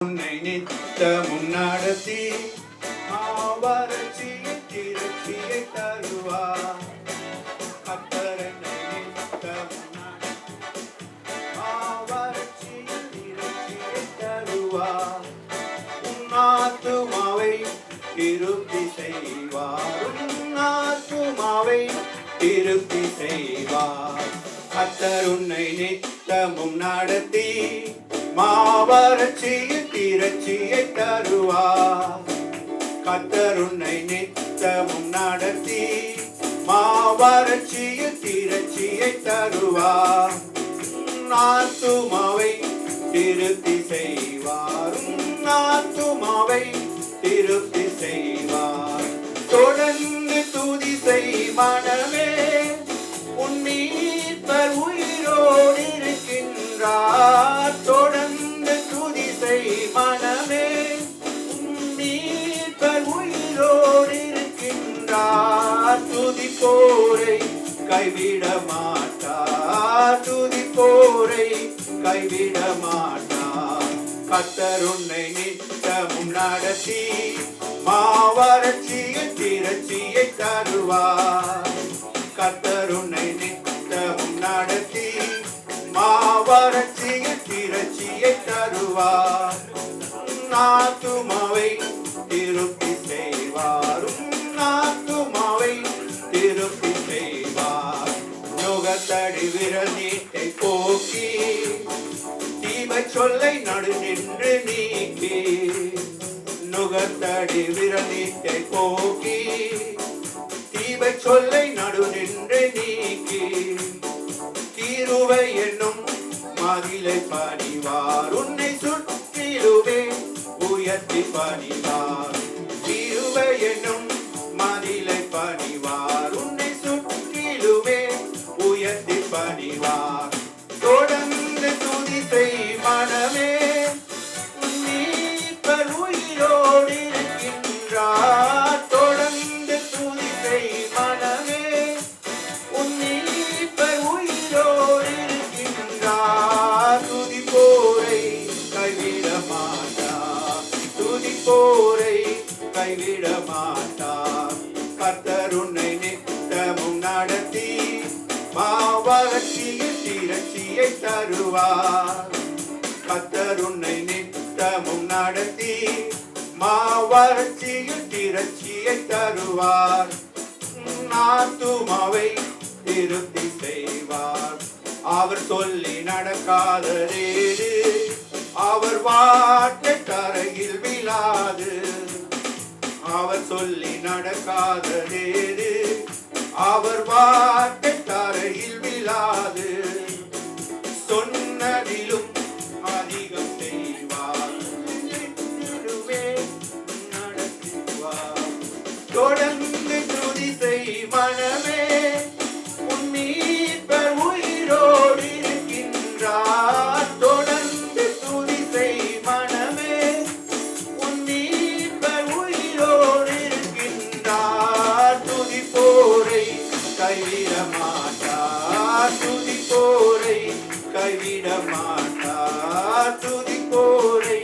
உன்னை நித்தமும் நடத்தி வறட்சியை திருச்சியை தருவார். கர்த்தர் என்னை நித்தமும் வறட்சியில் திருச்சியை தருவார். உன் ஆத்துமாவை திருப்தி செய்வார். உன் ஆத்துமாவை திருப்தி செய்வார். கர்த்தர் உன்னை நித்தமும் நடத்தி மாவறட்சியில் திரட்சியை தருவார். கர்த்தர் உன்னை நித்தமும் நடத்தி மாவறட்சியில் திரட்சியை தருவார். ஆத்துமாவை திருப்தி செய்வார். ஆத்துமாவை திருப்தி செய்வார். தொடர்ந்து துதி செய் மனமே, உன் மீட்பர் உயிரோடு இருக்கின்றார். தொடர்ந்து துதி செய் மனமே, உன் மீட்பர் உயிரோடு இருக்கின்றார். துதிப்போரை கைவிட மாட்டார். துதிப்போரை கைவிட மாட்டார். கர்த்தர் உன்னை நித்தமும் நடத்தி மாவறட்சியில் திரட்சியை தருவார். கர்த்தர் உன்னை நித்தமும் நடத்தி மாவறட்சியில் திரட்சியை தருவார். ஆத்துமாவை திருப்தி செய்வார். ஆத்துமாவை திருப்தி செய்வார். நுகத்தடி விரல் நீட்டை போக்கி தீமை சொல்லை நடு நின்று நீக்கி. நுகத்தடி விரல் நீட்டை போக்கி தீமை சொல்லை நடு நின்று நீக்கி. கிருபை என்னும் மகிழை பணிவார். உன்னை சுற்றிலுமே உயர்த்தி பணிவார். கிருபை என்னும் மகிழை பணிவார். உன்னை சுற்றிலுமே உயர்த்தி பணிவார். தொடர்ந்து துதி செய் மனமே, உன் மீட்பர் உயிரோடு இருக்கின்றார். தொடர்ந்து துதி செய் மனமே, உன் மீட்பர் உயிரோடு இருக்கின்றார். துதிப்போரை கைவிட மாட்டார். துதிப்போரை கைவிட மாட்டார். கர்த்தர் உன்னை நித்தமும் நடத்தி மாவறட்சியில் திரட்சியை தருவார். கர்த்தர் உன்னை நித்தமும் நடத்தி மாவறட்சியில் திரட்சியை தருவார். ஆத்துமாவை திருப்தி செய்வார். அவர் சொல்லி நடக்காததேது, அவர் வார்த்தை தரையில் விழாது. அவர் சொல்லி நடக்காததேது, அவர் வார்த்தை தரையில் விழாது. சொன்னதிலும் அதிகம் செய்வார். நடத்துவார். தொடர்ந்து துதி செய் மனமே, உன் மீட்பர் உயிரோடு இருக்கின்றார். தொடர்ந்து துதி செய் மனமே, உன் மீட்பர் உயிரோடு இருக்கின்றார். துதிப்போரை கைவிட மாட்டார். துதிப்போரை கைவிட மாட்டார். துதிப்போரை